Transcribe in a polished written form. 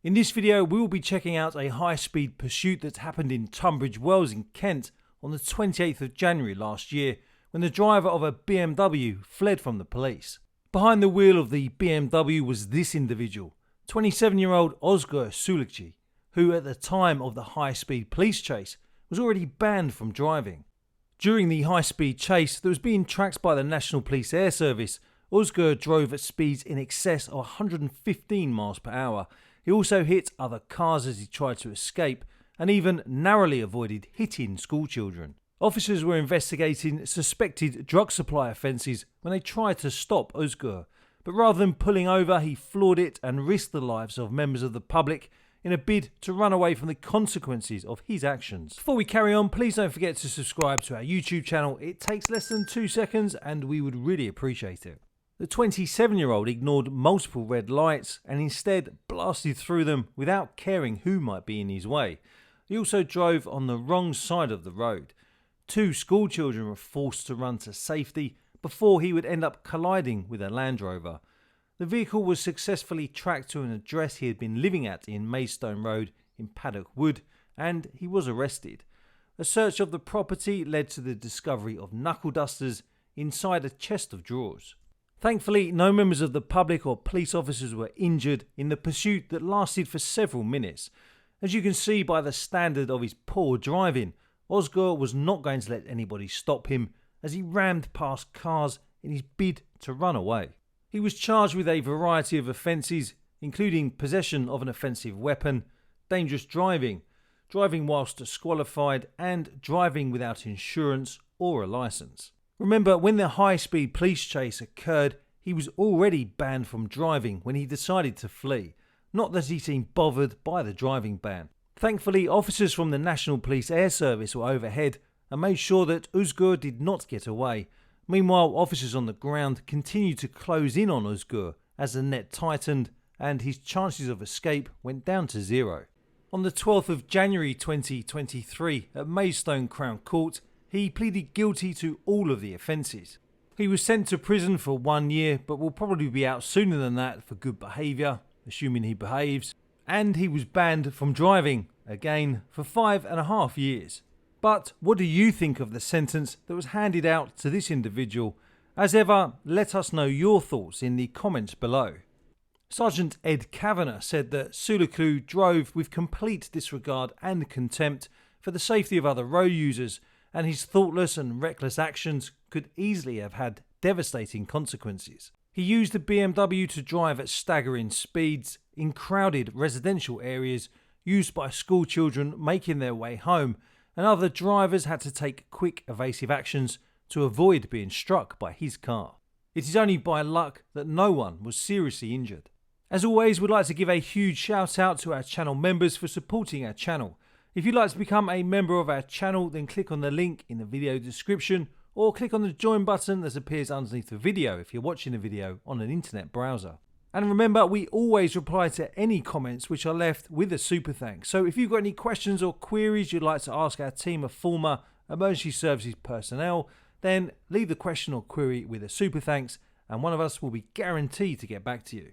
In this video, we will be checking out a high-speed pursuit that happened in Tunbridge Wells in Kent on the 28th of January last year, when the driver of a BMW fled from the police. Behind the wheel of the BMW was this individual, 27-year-old Ozgur Suyolcu, who at the time of the high-speed police chase was already banned from driving. During the high-speed chase that was being tracked by the National Police Air Service, Ozgur drove at speeds in excess of 115 miles per hour. He also hit other cars as he tried to escape and even narrowly avoided hitting schoolchildren. Officers were investigating suspected drug supply offences when they tried to stop Ozgur, but rather than pulling over, he floored it and risked the lives of members of the public in a bid to run away from the consequences of his actions. Before we carry on, please don't forget to subscribe to our YouTube channel. It takes less than 2 seconds and we would really appreciate it. The 27-year-old ignored multiple red lights and instead blasted through them without caring who might be in his way. He also drove on the wrong side of the road. 2 schoolchildren were forced to run to safety before he would end up colliding with a Land Rover. The vehicle was successfully tracked to an address he had been living at in Maidstone Road in Paddock Wood, and he was arrested. A search of the property led to the discovery of knuckle dusters inside a chest of drawers. Thankfully, no members of the public or police officers were injured in the pursuit that lasted for several minutes. As you can see by the standard of his poor driving, Ozgur was not going to let anybody stop him as he rammed past cars in his bid to run away. He was charged with a variety of offences, including possession of an offensive weapon, dangerous driving, driving whilst disqualified, and driving without insurance or a licence. Remember, when the high-speed police chase occurred, he was already banned from driving when he decided to flee, not that he seemed bothered by the driving ban. Thankfully, officers from the National Police Air Service were overhead and made sure that Ozgur did not get away. Meanwhile, officers on the ground continued to close in on Ozgur as the net tightened and his chances of escape went down to 0. On the 12th of January 2023 at Maidstone Crown Court, he pleaded guilty to all of the offences. He was sent to prison for 1 year, but will probably be out sooner than that for good behaviour, assuming he behaves, and he was banned from driving, again, for 5.5 years. But what do you think of the sentence that was handed out to this individual? As ever, let us know your thoughts in the comments below. Sergeant Ed Kavanagh said that Suyolcu drove with complete disregard and contempt for the safety of other road users, and his thoughtless and reckless actions could easily have had devastating consequences. He used the BMW to drive at staggering speeds in crowded residential areas used by schoolchildren making their way home, and other drivers had to take quick evasive actions to avoid being struck by his car. It is only by luck that no one was seriously injured. As always, we'd like to give a huge shout out to our channel members for supporting our channel. If you'd like to become a member of our channel, then click on the link in the video description or click on the join button that appears underneath the video if you're watching the video on an internet browser. And remember, we always reply to any comments which are left with a super thanks. So if you've got any questions or queries you'd like to ask our team of former emergency services personnel, then leave the question or query with a super thanks and one of us will be guaranteed to get back to you.